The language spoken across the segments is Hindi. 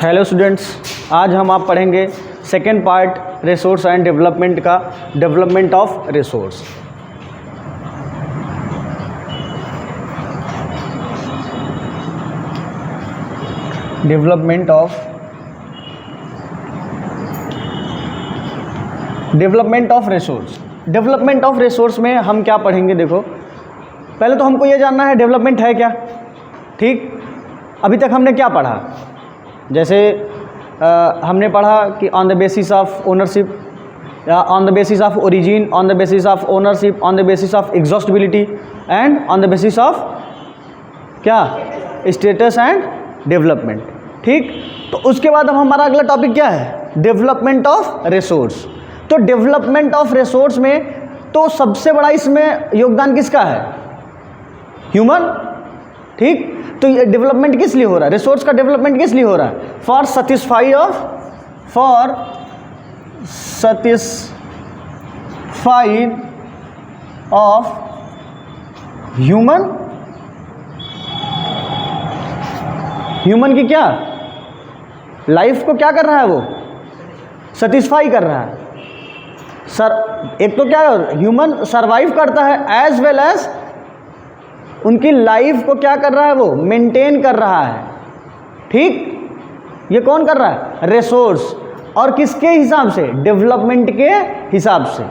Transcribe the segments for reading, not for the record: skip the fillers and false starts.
हेलो स्टूडेंट्स, आज हम आप पढ़ेंगे second part resource and development का, development of resource. Development of resource. Development of resource में हम क्या पढ़ेंगे? देखो, पहले तो हमको ये जानना है डेवलपमेंट है क्या। ठीक, अभी तक हमने क्या पढ़ा? जैसे हमने पढ़ा कि on the basis of ownership, या on the basis of origin, on the basis of ownership, on the basis of exhaustibility and on the basis of क्या, स्टेटस एंड डेवलपमेंट। ठीक, तो उसके बाद अब हमारा अगला टॉपिक क्या है? Development of resource. तो डेवलपमेंट ऑफ रिसोर्स में तो सबसे बड़ा इसमें योगदान किसका है? ह्यूमन। ठीक, तो ये डेवलपमेंट किस लिए हो रहा है? रिसोर्स का डेवलपमेंट किस लिए हो रहा है? फॉर सेटिस्फाई ऑफ ह्यूमन की क्या लाइफ को क्या कर रहा है? वो सेटिस्फाई कर रहा है। एक तो क्या है, ह्यूमन सरवाइव करता है, एज वेल एज उनकी लाइफ को क्या कर रहा है? वो मेंटेन कर रहा है। ठीक, ये कौन कर रहा है? रिसोर्स। और किसके हिसाब से? डेवलपमेंट के हिसाब से।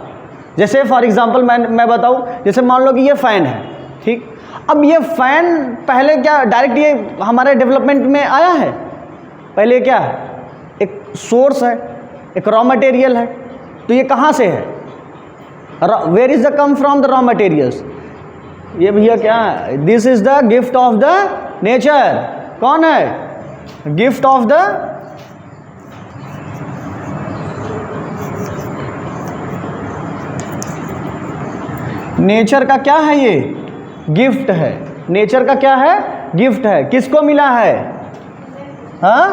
जैसे फॉर एग्जांपल मैं बताऊं, जैसे मान लो कि ये फ़ैन है। ठीक, अब ये फ़ैन पहले क्या डायरेक्ट ये हमारे डेवलपमेंट में आया है? पहले क्या है? एक सोर्स है, एक रॉ मटेरियल है। तो ये कहाँ से है? Where is the come from the raw materials? ये भैया क्या है? This is the gift of the nature. कौन है? गिफ्ट ऑफ द नेचर का क्या है? ये गिफ्ट है। नेचर का क्या है? गिफ्ट है। किसको मिला है? हाँ,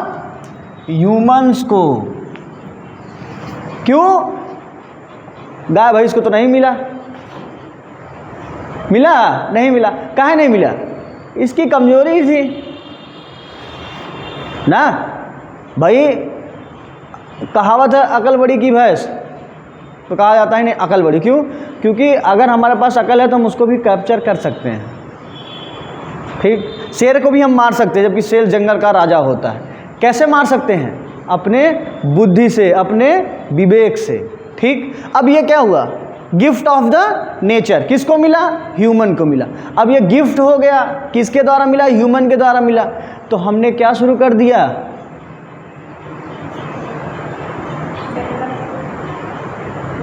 ह्यूमंस को। क्यों? गाय भैंस को तो नहीं मिला। मिला? नहीं मिला। काहे नहीं मिला? इसकी कमजोरी थी ना भाई। कहावत है अकल बड़ी की भैंस, तो कहा जाता है नहीं अकल बड़ी। क्यों? क्योंकि अगर हमारे पास अकल है तो हम उसको भी कैप्चर कर सकते हैं। ठीक, शेर को भी हम मार सकते हैं, जबकि शेर जंगल का राजा होता है। कैसे मार सकते हैं? अपने बुद्धि से, अपने विवेक से। ठीक, अब ये क्या हुआ? गिफ्ट ऑफ द नेचर किसको मिला? ह्यूमन को मिला। अब ये गिफ्ट हो गया, किसके द्वारा मिला? ह्यूमन के द्वारा मिला। तो हमने क्या शुरू कर दिया?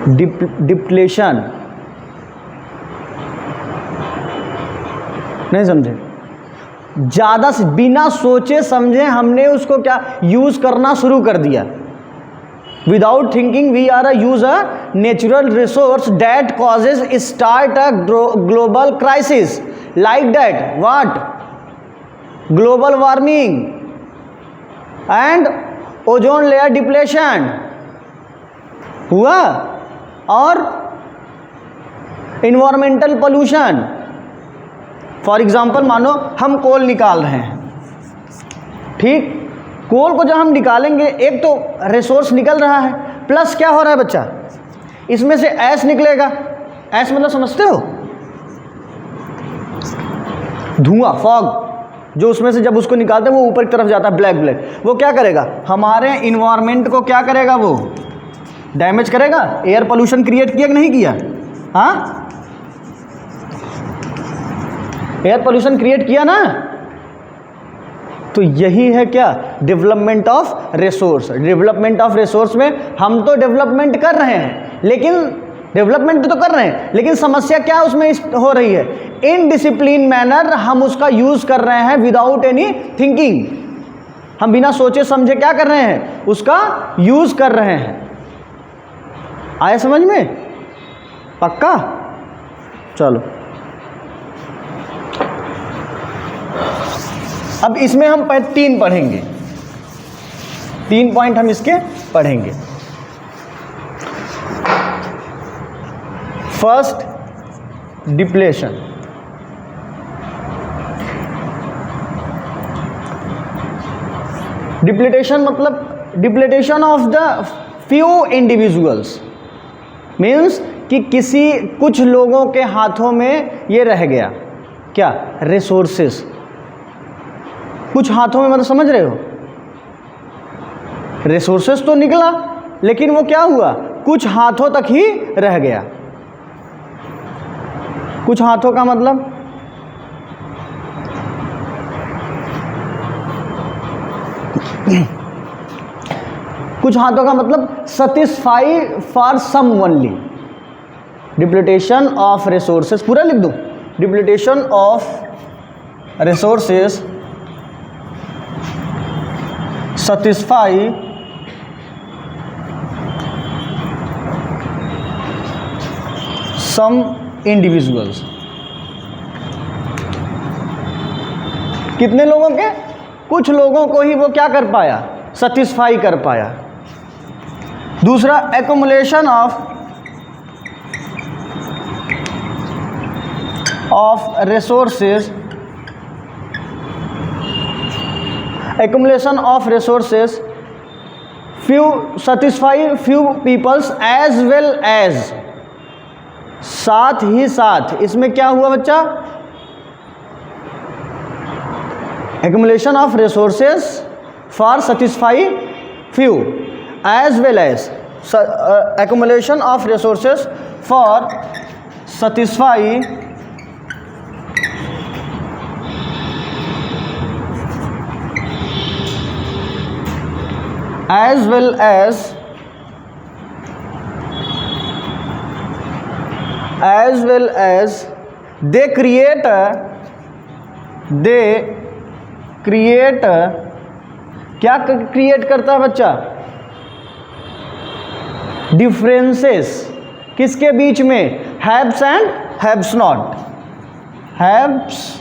डिप्लेशन। नहीं समझे? ज़्यादा से बिना सोचे समझे हमने उसको क्या यूज करना शुरू कर दिया। Without thinking, we are use a natural resource that causes start a global crisis like that. What? Global warming and ozone layer depletion हुआ, और environmental pollution। फॉर एग्जाम्पल मानो हम कोल निकाल रहे हैं। ठीक, कोल को जब हम निकालेंगे, एक तो रिसोर्स निकल रहा है, प्लस क्या हो रहा है बच्चा? इसमें से ऐश निकलेगा। ऐश मतलब समझते हो? धुआं, फॉग, जो उसमें से जब उसको निकालते हैं वो ऊपर की तरफ जाता है, ब्लैक ब्लैक। वो क्या करेगा? हमारे इन्वायरमेंट को क्या करेगा? वो डैमेज करेगा। एयर पोल्यूशन क्रिएट किया कि नहीं किया? हाँ, एयर पोल्यूशन क्रिएट किया ना। तो यही है क्या? Development of resource. Development of resource में हम तो डेवलपमेंट कर रहे हैं, लेकिन डेवलपमेंट तो कर रहे हैं, लेकिन समस्या क्या उसमें हो रही है? इनडिसिप्लिन मैनर हम उसका यूज कर रहे हैं, विदाउट एनी थिंकिंग। हम बिना सोचे समझे क्या कर रहे हैं? उसका यूज कर रहे हैं। आया समझ में? पक्का? चलो, अब इसमें हम 3 पढ़ेंगे। 3 पॉइंट हम इसके पढ़ेंगे। First, depletion. डिप्लीटेशन मतलब depletion of the few individuals, means कि कुछ लोगों के हाथों में ये रह गया क्या, रिसोर्सेस। कुछ हाथों में, मतलब समझ रहे हो, रिसोर्सेस तो निकला लेकिन वो क्या हुआ, कुछ हाथों तक ही रह गया। कुछ हाथों का मतलब कुछ हाथों का मतलब satisfy for some only. Depletion of resources, पूरा लिख दूं, depletion of resources satisfy some individuals. कितने लोगों के, कुछ लोगों को ही वो क्या कर पाया, सैटिस्फाई कर पाया। दूसरा, accumulation of resources, accumulation of resources few satisfy few peoples as well as, साथ ही साथ इसमें क्या हुआ बच्चा, accumulation of resources for satisfy few as well as, accumulation of resources for satisfy as well as they create क्या क्रिएट करता है बच्चा, डिफरेंसेस। किसके बीच में, haves and haves not, haves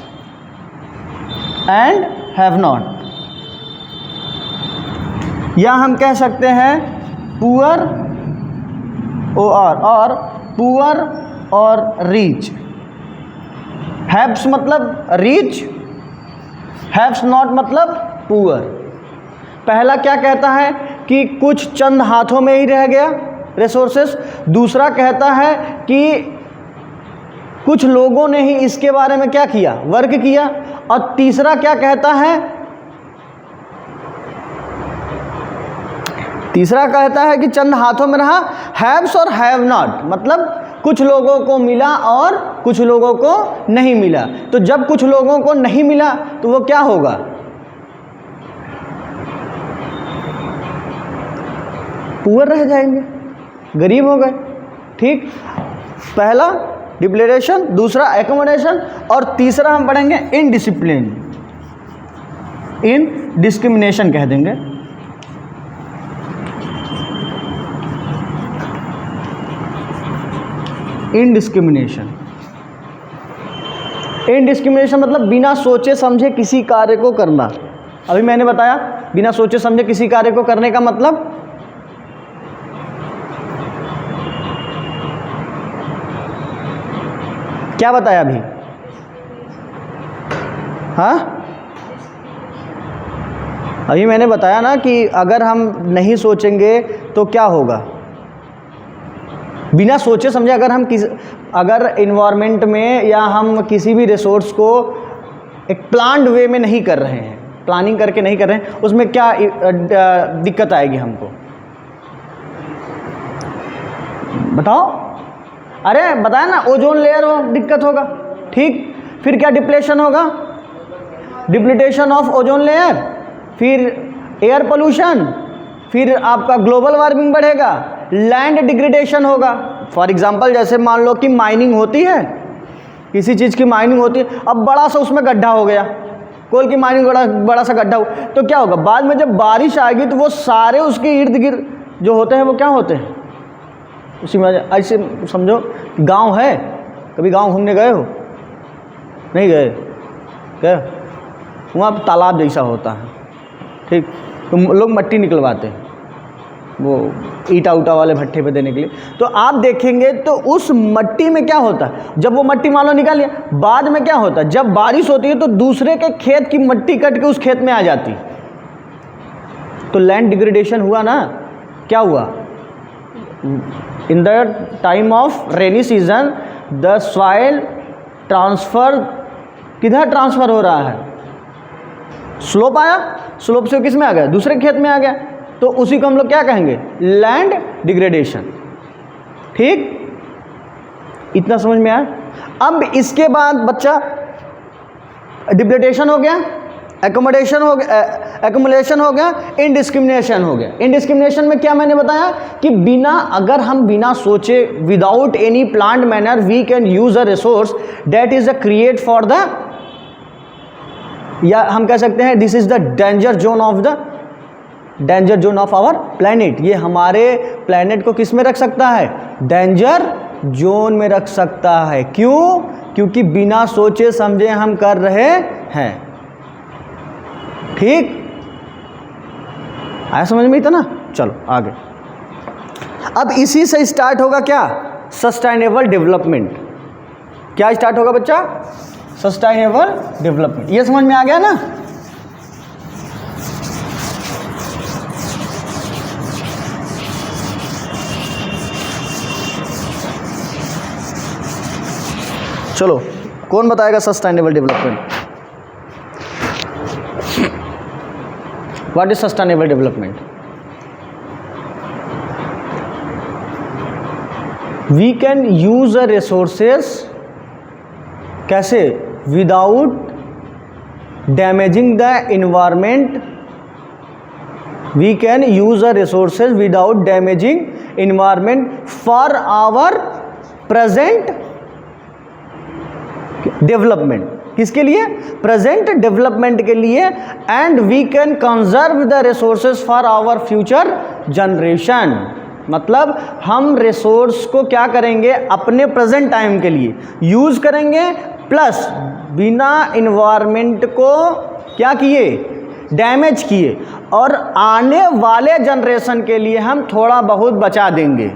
and have not, या हम कह सकते हैं पुअर और पुअर और रीच। हैव्स मतलब रीच, हैव्स नॉट मतलब पुअर। पहला क्या कहता है कि कुछ चंद हाथों में ही रह गया रिसोर्सेस। दूसरा कहता है कि कुछ लोगों ने ही इसके बारे में क्या किया, वर्क किया। और तीसरा क्या कहता है, तीसरा कहता है कि चंद हाथों में रहा। हैव्स और हैव नॉट मतलब कुछ लोगों को मिला और कुछ लोगों को नहीं मिला। तो जब कुछ लोगों को नहीं मिला तो वो क्या होगा, पुअर रह जाएंगे, गरीब हो गए। ठीक, पहला डिप्लीटेशन, दूसरा एक्कोमोडेशन और तीसरा हम पढ़ेंगे इनडिसिप्लिन, इनडिस्क्रिमिनेशन कह देंगे। इनडिस्क्रिमिनेशन, इनडिस्क्रिमिनेशन मतलब बिना सोचे समझे किसी कार्य को करना। अभी मैंने बताया बिना सोचे समझे किसी कार्य को करने का मतलब क्या बताया अभी, हाँ अभी मैंने बताया ना कि अगर हम नहीं सोचेंगे तो क्या होगा, बिना सोचे समझे अगर इन्वायरमेंट में या हम किसी भी रिसोर्स को एक प्लान्ड वे में नहीं कर रहे हैं, प्लानिंग करके नहीं कर रहे हैं, उसमें क्या दिक्कत आएगी हमको, बताओ। अरे बताया ना, ओजोन लेयर हो दिक्कत होगा। ठीक, फिर क्या डिप्लेशन होगा, डिप्लीटेशन ऑफ ओजोन लेयर, फिर एयर पोल्यूशन, फिर आपका ग्लोबल वार्मिंग बढ़ेगा, लैंड डिग्रेडेशन होगा। फॉर एग्जांपल जैसे मान लो कि माइनिंग होती है, किसी चीज़ की माइनिंग होती है, अब बड़ा सा उसमें गड्ढा हो गया, कोल की माइनिंग बड़ा सा गड्ढा हो, तो क्या होगा, बाद में जब बारिश आएगी तो वो सारे उसके इर्द गिर्द जो होते हैं वो क्या होते हैं, उसी में ऐसे समझो गांव है, कभी गांव घूमने गए हो, नहीं गए क्या, वहाँ तालाब जैसा होता है। ठीक, तो लोग मट्टी निकलवाते हैं वो ईटा उटा वाले भट्टे पे देने के लिए। तो आप देखेंगे तो उस मट्टी में क्या होता है, जब वो मट्टी मान लो निकाल लिया, बाद में क्या होता है, जब बारिश होती है तो दूसरे के खेत की मट्टी कट के उस खेत में आ जाती है। तो लैंड डिग्रेडेशन हुआ ना, क्या हुआ? In the time of rainy season the soil transfer, किधर ट्रांसफर हो रहा है? स्लोप आया, स्लोप से किस में आ गया? दूसरे खेत में आ गया, तो उसी को हम लोग क्या कहेंगे? Land degradation. ठीक, इतना समझ में आया? अब इसके बाद बच्चा डिप्लेटेशन हो गया, एकोमोडेशन हो गया, एकोमुलेशन हो गया, इनडिस्क्रिमिनेशन हो गया। इनडिस्क्रिमिनेशन में क्या मैंने बताया कि अगर हम बिना सोचे, without any planned manner we can use a resource that is a create for the, या हम कह सकते हैं this is the danger zone of our planet. ये हमारे प्लैनेट को किस में रख सकता है? डेंजर जोन में रख सकता है। क्यों? क्योंकि बिना सोचे समझे हम कर रहे हैं। ठीक, आया समझ में? इतना चलो आगे। अब इसी से स्टार्ट होगा क्या? Sustainable development. क्या स्टार्ट होगा बच्चा? Sustainable development. ये समझ में आ गया ना? चलो, कौन बताएगा sustainable development? What is sustainable development? We can use a resources, कैसे? Without damaging the environment. We can use a resources without damaging environment for our present development. किसके लिए? प्रेजेंट डेवलपमेंट के लिए। And we can conserve the resources for our future generation. मतलब हम रिसोर्स को क्या करेंगे? अपने प्रेजेंट टाइम के लिए यूज करेंगे, प्लस बिना इन्वायरमेंट को क्या किए? डैमेज किए, और आने वाले जनरेशन के लिए हम थोड़ा बहुत बचा देंगे।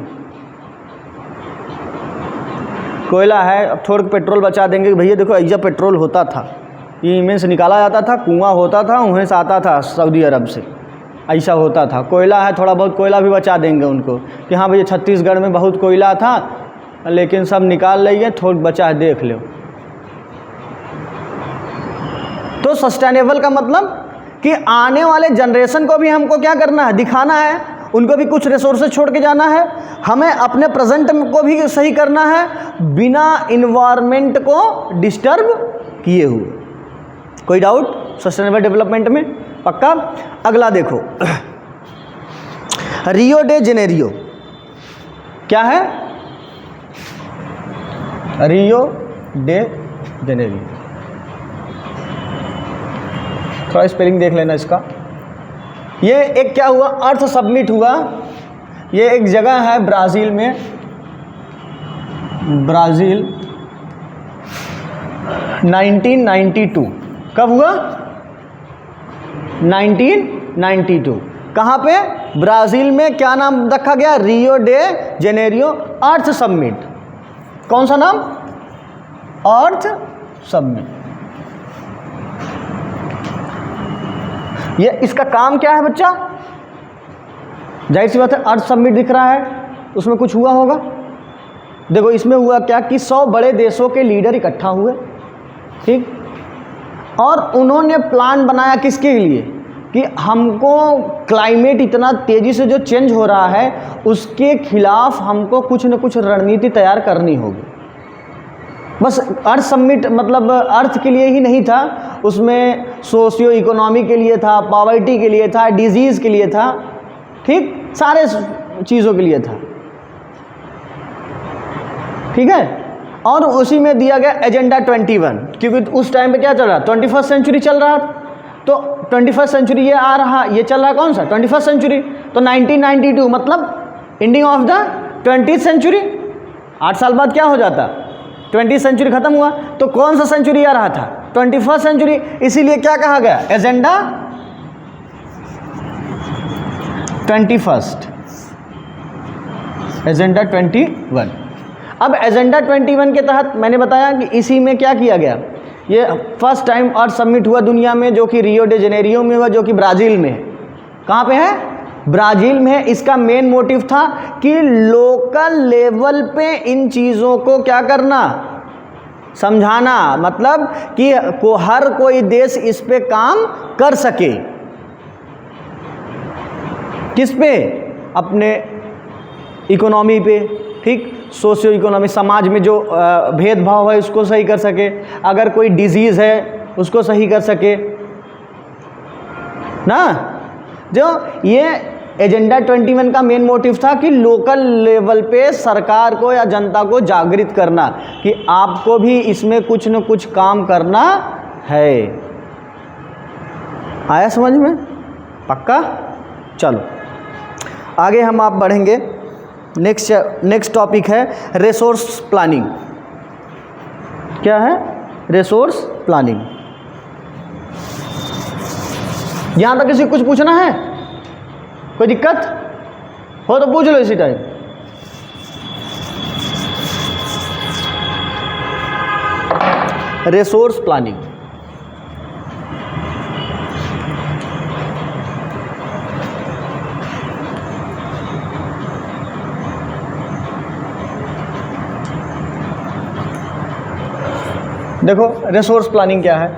कोयला है, अब थोड़ा पेट्रोल बचा देंगे। भैया देखो, ऐसा पेट्रोल होता था, ये इनमें से निकाला जाता था, कुआं होता था, वहीं से आता था सऊदी अरब से, ऐसा होता था। कोयला है, थोड़ा बहुत कोयला भी बचा देंगे उनको कि हाँ भैया छत्तीसगढ़ में बहुत कोयला था, लेकिन सब निकाल रही है, थोड़ा बचा है, देख लो। तो सस्टेनेबल का मतलब कि आने वाले जनरेशन को भी हमको क्या करना है? दिखाना है, उनको भी कुछ रिसोर्सेज छोड़ के जाना है, हमें अपने प्रेजेंट को भी सही करना है बिना इन्वायरमेंट को डिस्टर्ब किए हुए। कोई डाउट सस्टेनेबल डेवलपमेंट में? पक्का? अगला देखो, रियो डे जेनेरियो। क्या है? Rio de Janeiro. थोड़ा स्पेलिंग देख लेना इसका। ये एक क्या हुआ? अर्थ सब्मिट हुआ। ये एक जगह है ब्राज़ील में, ब्राज़ील 1992। कब हुआ? 1992। कहाँ पे? ब्राज़ील में। क्या नाम रखा गया? रियो डे जेनेरियो अर्थ सब्मिट। कौन सा नाम? अर्थ सब्मिट। ये इसका काम क्या है बच्चा? जाहिर सी बात है, अर्थ सब्मिट दिख रहा है, उसमें कुछ हुआ होगा। देखो इसमें हुआ क्या कि 100 बड़े देशों के लीडर इकट्ठा हुए, ठीक, और उन्होंने प्लान बनाया किसके लिए? कि हमको क्लाइमेट इतना तेज़ी से जो चेंज हो रहा है उसके खिलाफ हमको कुछ न कुछ रणनीति तैयार करनी होगी। बस अर्थ सब्मिट मतलब अर्थ के लिए ही नहीं था, उसमें सोशियो इकोनॉमी के लिए था, पॉवर्टी के लिए था, डिजीज़ के लिए था, ठीक, सारे चीज़ों के लिए था, ठीक है। और उसी में दिया गया एजेंडा 21, क्योंकि उस टाइम पे क्या चल रहा? 21st सेंचुरी चल रहा। तो 21st सेंचुरी ये आ रहा, ये चल रहा कौन सा? 21st century. तो 1992 मतलब ending of the 20th century. 8 साल बाद क्या हो जाता? 20th सेंचुरी खत्म हुआ। तो कौन सा सेंचुरी आ रहा था? 21st century. इसीलिए क्या कहा गया? Agenda 21st, agenda 21। अब एजेंडा 21 के तहत मैंने बताया कि इसी में क्या किया गया, ये फर्स्ट टाइम अर्थ समिट हुआ दुनिया में, जो कि रियो डे जेनेरियो में हुआ, जो कि ब्राज़ील में है, कहाँ पे है? ब्राज़ील में है। इसका मेन मोटिव था कि लोकल लेवल पे इन चीज़ों को क्या करना, समझाना, मतलब कि हर कोई देश इस पे काम कर सके। किस पे? अपने इकोनॉमी पे, ठीक, सोशियो इकोनॉमी, समाज में जो भेदभाव है उसको सही कर सके, अगर कोई डिजीज़ है उसको सही कर सके ना। जो ये एजेंडा 21 का मेन मोटिव था कि लोकल लेवल पे सरकार को या जनता को जागृत करना कि आपको भी इसमें कुछ न कुछ काम करना है। आया समझ में? पक्का? चलो आगे हम आप बढ़ेंगे। नेक्स्ट टॉपिक है रिसोर्स प्लानिंग। क्या है? Resource planning. यहां तक किसी को कुछ पूछना है? कोई दिक्कत हो तो पूछ लो इसी टाइम। रिसोर्स प्लानिंग, देखो रिसोर्स प्लानिंग क्या है।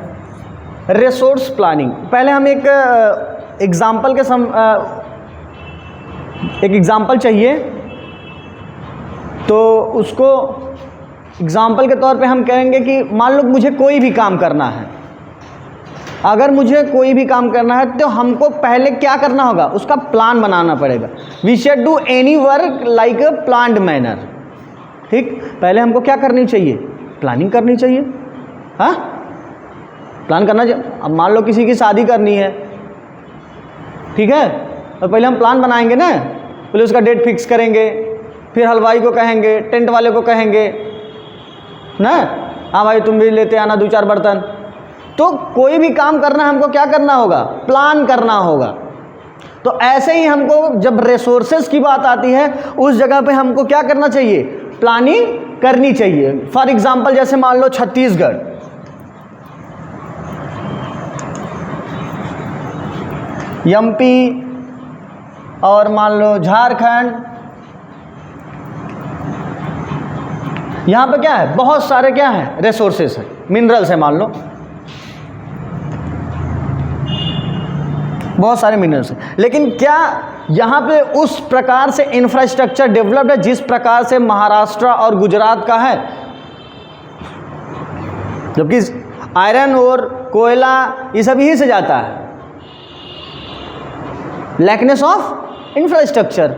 रिसोर्स प्लानिंग, पहले हम एक एग्जाम्पल के एक एग्जाम्पल चाहिए, तो उसको एग्जाम्पल के तौर पे हम कहेंगे कि मान लो मुझे कोई भी काम करना है। अगर मुझे कोई भी काम करना है तो हमको पहले क्या करना होगा, उसका प्लान बनाना पड़ेगा। We should do any work like a planned manner. ठीक, पहले हमको क्या करनी चाहिए? प्लानिंग करनी चाहिए। हाँ, प्लान करना चाहिए। अब मान लो किसी की शादी करनी है, ठीक है, तो पहले हम प्लान बनाएंगे ना, पहले उसका डेट फिक्स करेंगे, फिर हलवाई को कहेंगे, टेंट वाले को कहेंगे ना, हाँ भाई तुम भी लेते आना 2-4 बर्तन। तो कोई भी काम करना हमको क्या करना होगा? प्लान करना होगा। तो ऐसे ही हमको जब रिसोर्सेज की बात आती है उस जगह पे हमको क्या करना चाहिए? प्लानिंग करनी चाहिए। फॉर एग्जाम्पल जैसे मान लो छत्तीसगढ़, एमपी और मान लो झारखंड, यहाँ पे क्या है? बहुत सारे क्या है? रिसोर्सेस है, मिनरल्स है, मान लो बहुत सारे मिनरल्स हैं। लेकिन क्या यहाँ पे उस प्रकार से इंफ्रास्ट्रक्चर डेवलप्ड है जिस प्रकार से महाराष्ट्र और गुजरात का है? जबकि आयरन और कोयला ये सब यहीं से जाता है। लैकनेस ऑफ इंफ्रास्ट्रक्चर,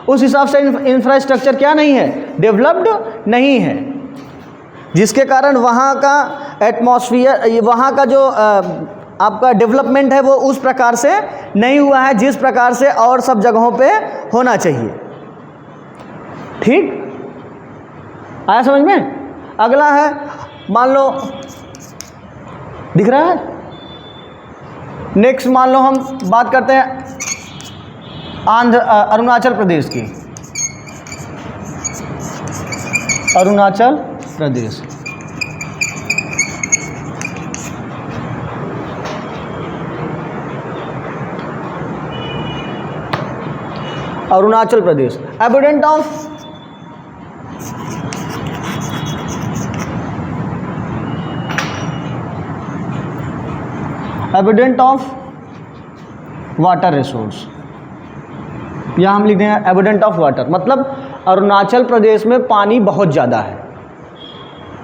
उस हिसाब से इंफ्रास्ट्रक्चर क्या नहीं है? डेवलप्ड नहीं है, जिसके कारण वहाँ का एटमॉस्फेयर, वहाँ का जो आपका डेवलपमेंट है वो उस प्रकार से नहीं हुआ है जिस प्रकार से और सब जगहों पे होना चाहिए। ठीक, आया समझ में? अगला है, मान लो दिख रहा है। नेक्स्ट मान लो हम बात करते हैं अरुणाचल प्रदेश की। Arunachal Pradesh, Arunachal Pradesh abundant of water resource. यहाँ हम लिखते हैं एबंडेंट ऑफ वाटर, मतलब अरुणाचल प्रदेश में पानी बहुत ज़्यादा है।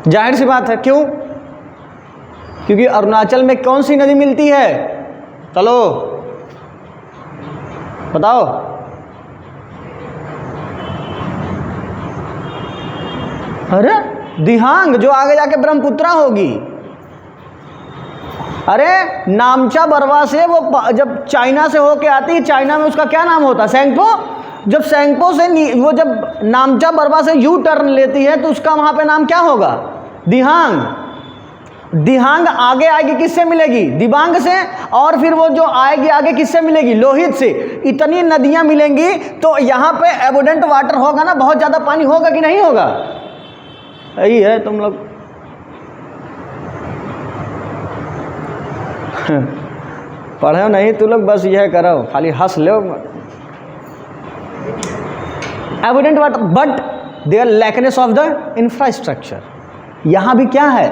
जाहिर सी बात है, क्यों? क्योंकि अरुणाचल में कौन सी नदी मिलती है? चलो बताओ। अरे दिहांग, जो आगे जाके ब्रह्मपुत्रा होगी। अरे नामचा बरवा से वो जब चाइना से होके आती है, चाइना में उसका क्या नाम होता है? सेंगपो। जब सेंगपो से वो जब नामचा बरवा से यू टर्न लेती है तो उसका वहाँ पे नाम क्या होगा? दिहांग। दिहांग आगे आएगी किससे मिलेगी? दिबांग से, और फिर वो जो आएगी आगे किससे मिलेगी? लोहित से। इतनी नदियाँ मिलेंगी तो यहाँ पे एबंडेंट वाटर होगा ना, बहुत ज़्यादा पानी होगा कि नहीं होगा? यही है तुम लोग पढ़ो नहीं तू लोग, बस यह करो, खाली हंस लो। Evident water but there lackness of the infrastructure. यहाँ भी क्या है,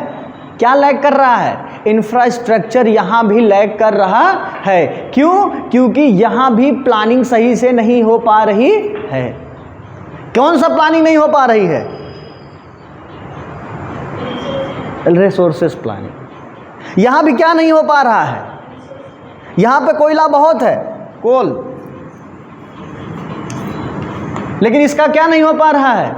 क्या लैक कर रहा है, इंफ्रास्ट्रक्चर यहाँ भी लैक कर रहा है। क्यों? क्योंकि यहाँ भी प्लानिंग सही से नहीं हो पा रही है। कौन सा प्लानिंग नहीं हो पा रही है? Resources planning. यहाँ भी क्या नहीं हो पा रहा है? यहाँ पे कोयला बहुत है, कोल, लेकिन इसका क्या नहीं हो पा रहा है?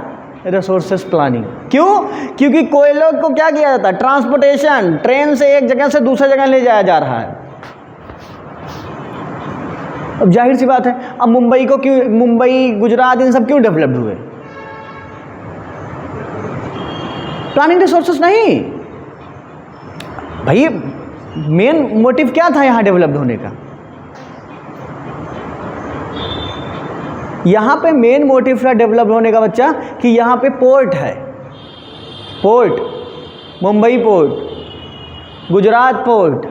Resources planning. क्यों? क्योंकि कोयलों को क्या किया जाता है? ट्रांसपोर्टेशन, ट्रेन से एक जगह से दूसरी जगह ले जाया जा रहा है। अब जाहिर सी बात है, अब मुंबई को क्यों, मुंबई, गुजरात, इन सब क्यों डेवलप्ड हुए? प्लानिंग रिसोर्सेस नहीं भाई। मेन मोटिव क्या था यहाँ डेवलप्ड होने का? यहाँ पे मेन मोटिव था डेवलप होने का बच्चा कि यहाँ पे पोर्ट है, port, Mumbai port, Gujarat port,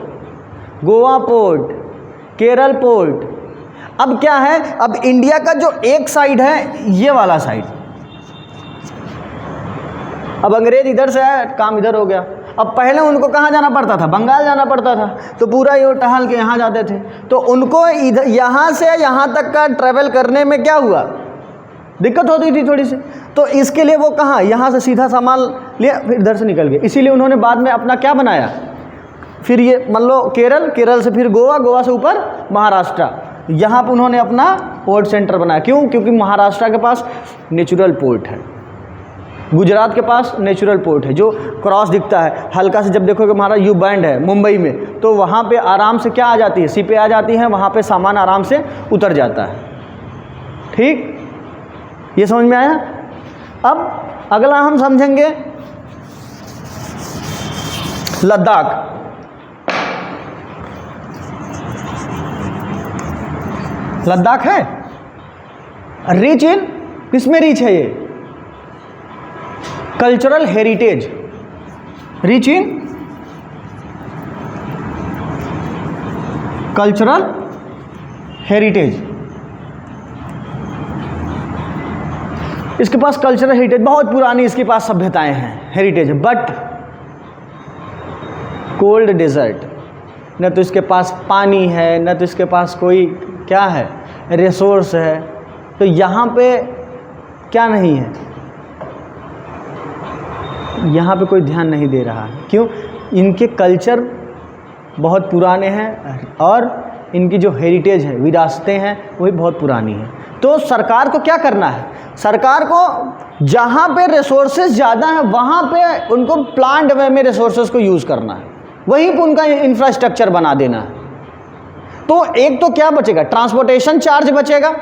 Goa port, Kerala port. अब क्या है, अब इंडिया का जो एक साइड है, ये वाला साइड, अब अंग्रेज इधर से आया, काम इधर हो गया। अब पहले उनको कहाँ जाना पड़ता था? बंगाल जाना पड़ता था, तो पूरा ये टहल के यहाँ जाते थे। तो उनको इधर, यहाँ से यहाँ तक का ट्रैवल करने में क्या हुआ? दिक्कत होती थी थोड़ी सी। तो इसके लिए वो कहाँ, यहाँ से सीधा सामान लिया, फिर इधर से निकल गए। इसीलिए उन्होंने बाद में अपना क्या बनाया, फिर ये मान लो केरल, केरल से फिर गोवा, गोवा से ऊपर महाराष्ट्र, यहाँ पर उन्होंने अपना पोर्ट सेंटर बनाया। क्यों? क्योंकि महाराष्ट्र के पास नेचुरल पोर्ट है, गुजरात के पास नेचुरल पोर्ट है, जो क्रॉस दिखता है हल्का से, जब देखोगे हमारा यू बैंड है मुंबई में, तो वहाँ पे आराम से क्या आ जाती है, शिपें आ जाती हैं, वहाँ पे सामान आराम से उतर जाता है। ठीक, ये समझ में आया? अब अगला हम समझेंगे लद्दाख। लद्दाख है रिच इन, किसमें रिच है ये? Cultural heritage, rich in cultural heritage. इसके पास कल्चरल हेरिटेज बहुत पुरानी, इसके पास सभ्यताएं हैं, हेरिटेज। बट कोल्ड डेजर्ट, न तो इसके पास पानी है, न तो इसके पास कोई क्या है, रिसोर्स है। तो यहाँ पे क्या नहीं है, यहाँ पे कोई ध्यान नहीं दे रहा है। क्यों? इनके कल्चर बहुत पुराने हैं और इनकी जो हेरिटेज है, विरासतें हैं, वही बहुत पुरानी है। तो सरकार को क्या करना है? सरकार को जहाँ पे रिसोर्सेज ज़्यादा हैं वहाँ पे उनको प्लान्ड वे में रिसोर्सेज को यूज़ करना है, वहीं पे उनका इंफ्रास्ट्रक्चर बना देना है। तो एक तो क्या बचेगा, ट्रांसपोर्टेशन चार्ज बचेगा।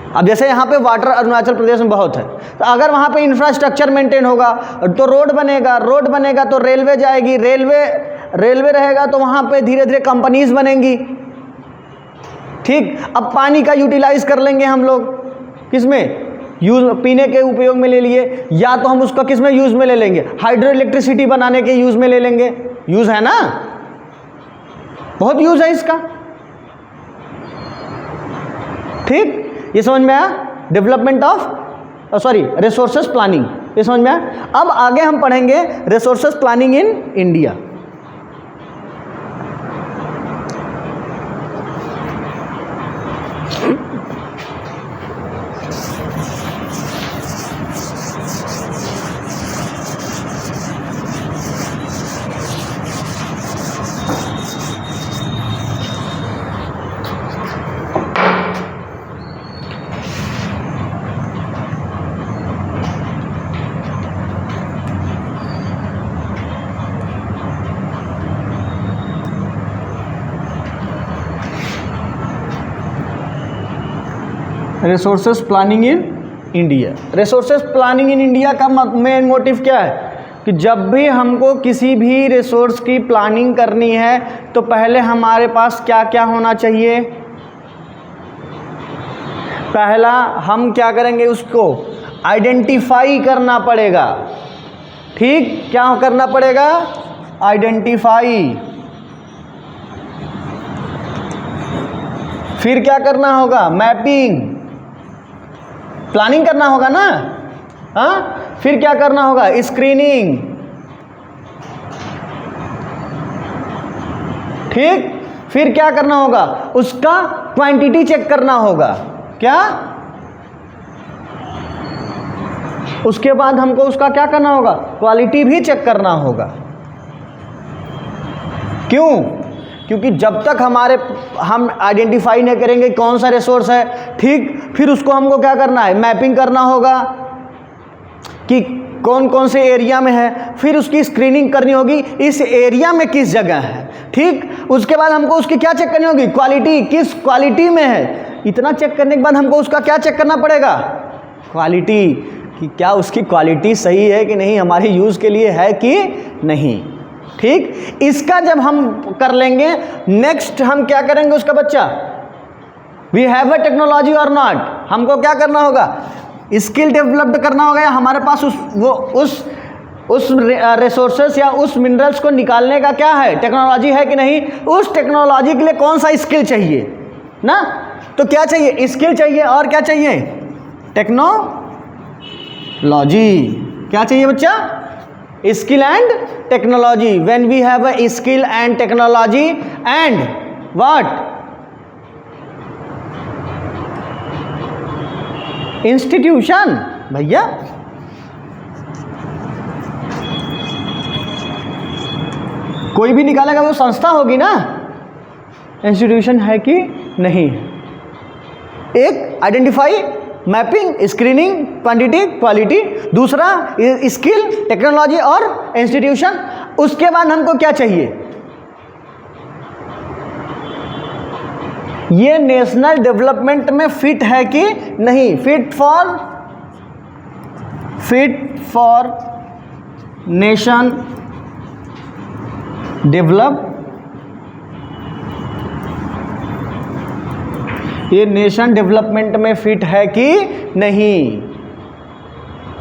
अब जैसे यहाँ पे वाटर अरुणाचल प्रदेश में बहुत है, तो अगर वहाँ पे इंफ्रास्ट्रक्चर मेंटेन होगा तो रोड बनेगा, रोड बनेगा तो रेलवे जाएगी, रेलवे रहेगा तो वहाँ पे धीरे धीरे कंपनीज बनेंगी। ठीक, अब पानी का यूटिलाइज कर लेंगे हम लोग, किसमें यूज, पीने के उपयोग में ले लिए, या तो हम उसका किसमें यूज में ले लेंगे, हाइड्रो इलेक्ट्रिसिटी बनाने के यूज में ले लेंगे। यूज है ना, बहुत यूज है इसका। ठीक, ये समझ में आया? डेवलपमेंट ऑफ रिसोर्सेस प्लानिंग, ये समझ में आया? अब आगे हम पढ़ेंगे resources planning in India. Resources planning in India. Resources planning in India का मेन मोटिव क्या है कि जब भी हमको किसी भी रिसोर्स की प्लानिंग करनी है तो पहले हमारे पास क्या क्या होना चाहिए। पहला हम क्या करेंगे, उसको आइडेंटिफाई करना पड़ेगा। ठीक, क्या करना पड़ेगा, आइडेंटिफाई। फिर क्या करना होगा? मैपिंग, प्लानिंग करना होगा ना। हाँ, फिर क्या करना होगा? स्क्रीनिंग, ठीक। फिर क्या करना होगा? उसका क्वांटिटी चेक करना होगा। क्या? उसके बाद हमको उसका क्या करना होगा? क्वालिटी भी चेक करना होगा। क्यों? क्योंकि जब तक हम आइडेंटिफाई नहीं करेंगे कौन सा रिसोर्स है, ठीक, फिर उसको हमको क्या करना है? मैपिंग करना होगा कि कौन कौन से एरिया में है, फिर उसकी स्क्रीनिंग करनी होगी, इस एरिया में किस जगह है, ठीक। उसके बाद हमको उसकी क्या चेक करनी होगी? क्वालिटी, किस क्वालिटी में है। इतना चेक करने के बाद हमको उसका क्या चेक करना पड़ेगा? क्वालिटी, कि क्या उसकी क्वालिटी सही है कि नहीं, हमारे यूज़ के लिए है कि नहीं, ठीक। इसका जब हम कर लेंगे, नेक्स्ट हम क्या करेंगे? उसका बच्चा, वी हैव अ टेक्नोलॉजी और नॉट, हमको क्या करना होगा? स्किल डेवलप्ड करना होगा, या हमारे पास उस रिसोर्सेस या उस मिनरल्स को निकालने का क्या है? टेक्नोलॉजी है कि नहीं। उस टेक्नोलॉजी के लिए कौन सा स्किल चाहिए ना। तो क्या चाहिए? स्किल चाहिए, और क्या चाहिए? टेक्नोलॉजी। क्या चाहिए बच्चा? Skill and technology. When we have a skill and technology and what? Institution. भैया कोई भी निकालेगा वो संस्था होगी ना, इंस्टीट्यूशन है कि नहीं। एक identify, mapping, screening, quantity, quality. दूसरा स्किल, टेक्नोलॉजी और इंस्टीट्यूशन। उसके बाद हमको क्या चाहिए? ये नेशनल डेवलपमेंट में फिट है कि नहीं। फिट फॉर नेशन डेवलप, ये नेशन डेवलपमेंट में फिट है कि नहीं।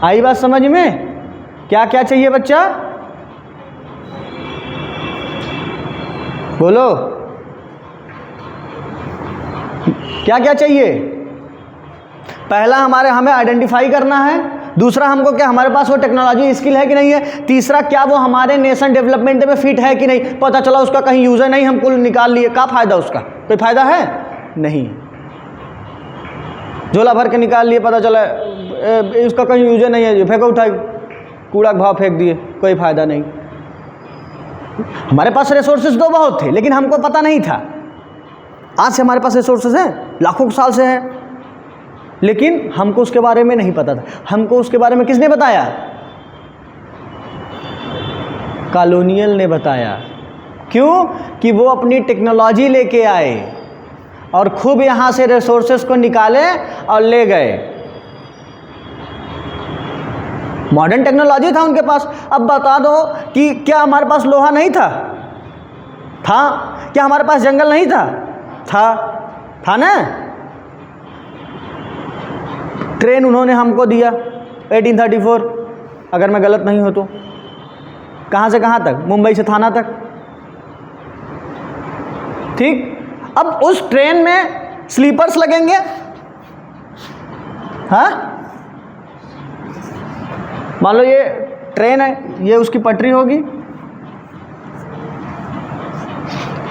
आई बात समझ में? क्या क्या चाहिए बच्चा? बोलो, क्या क्या चाहिए? पहला हमें आइडेंटिफाई करना है। दूसरा हमको क्या, हमारे पास वो टेक्नोलॉजी स्किल है कि नहीं है। तीसरा, क्या वो हमारे नेशन डेवलपमेंट में फिट है कि नहीं। पता चला उसका कहीं यूज़र नहीं, हम कुल निकाल लिए, क्या फ़ायदा उसका? कोई फ़ायदा है नहीं। झोला भर के निकाल लिए, पता चला इसका कहीं यूज़र नहीं है, फेंको, उठाए कूड़ा का भाव फेंक दिए, कोई फ़ायदा नहीं। हमारे पास रिसोर्सेज तो बहुत थे, लेकिन हमको पता नहीं था। आज से हमारे पास रिसोर्सेज हैं, लाखों साल से हैं, लेकिन हमको उसके बारे में नहीं पता था। हमको उसके बारे में किसने बताया? कॉलोनियल ने बताया। क्यों? कि वो अपनी टेक्नोलॉजी लेके आए और खूब यहाँ से रिसोर्सेज को निकाले और ले गए। मॉडर्न टेक्नोलॉजी था उनके पास। अब बता दो कि क्या हमारे पास लोहा नहीं था? था। क्या हमारे पास जंगल नहीं था? था ना। ट्रेन उन्होंने हमको दिया 1834, अगर मैं गलत नहीं हो तो। कहाँ से कहाँ तक? मुंबई से थाना तक, ठीक। अब उस ट्रेन में स्लीपर्स लगेंगे, हाँ। मान लो ये ट्रेन है, ये उसकी पटरी होगी,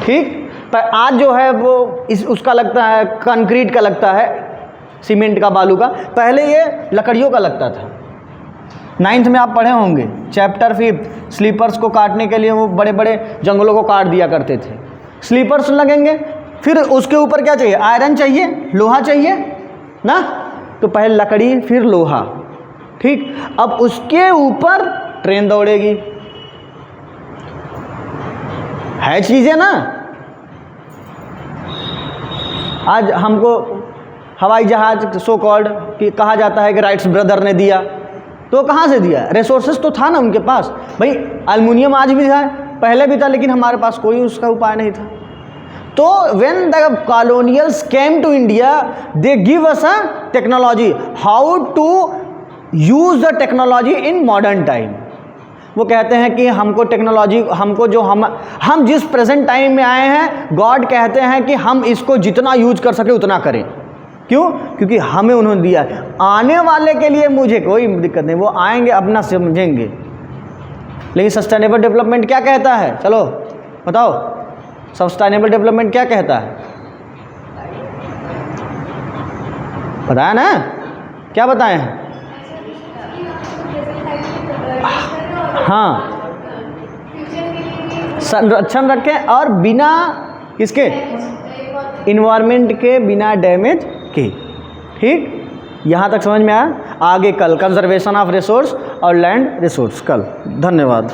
ठीक। पर आज जो है वो उसका लगता है, कंक्रीट का लगता है, सीमेंट का, बालू का। पहले ये लकड़ियों का लगता था। 9th में आप पढ़े होंगे, चैप्टर 5, स्लीपर्स को काटने के लिए वो बड़े बड़े जंगलों को काट दिया करते थे। स्लीपर्स लगेंगे, फिर उसके ऊपर क्या चाहिए? आयरन चाहिए, लोहा चाहिए ना। तो पहले लकड़ी, फिर लोहा, ठीक। अब उसके ऊपर ट्रेन दौड़ेगी, है चीज़ें ना। आज हमको हवाई जहाज सो कॉल्ड कि कहा जाता है कि राइट्स ब्रदर ने दिया, तो कहाँ से दिया? रिसोर्सेज तो था ना उनके पास। भाई एल्युमिनियम आज भी है, पहले भी था, लेकिन हमारे पास कोई उसका उपाय नहीं था। तो when the colonials came to India, they give us a technology, how to use the technology in modern time. वो कहते हैं कि हमको टेक्नोलॉजी, हमको जो हम जिस प्रेजेंट टाइम में आए हैं, गॉड कहते हैं कि हम इसको जितना यूज कर सके उतना करें। क्यों? क्योंकि हमें उन्होंने दिया है। आने वाले के लिए मुझे कोई दिक्कत नहीं, वो आएंगे अपना समझेंगे। लेकिन सस्टेनेबल डेवलपमेंट क्या कहता है? चलो बताओ, सस्टेनेबल डेवलपमेंट क्या कहता है? बताया ना? क्या बताए हैं? हाँ, संरक्षण रखें और बिना किसके? इन्वायरमेंट के, बिना डैमेज के। ठीक, यहाँ तक समझ में आया? आगे कल कंजर्वेशन ऑफ रिसोर्स और लैंड रिसोर्स कल। धन्यवाद।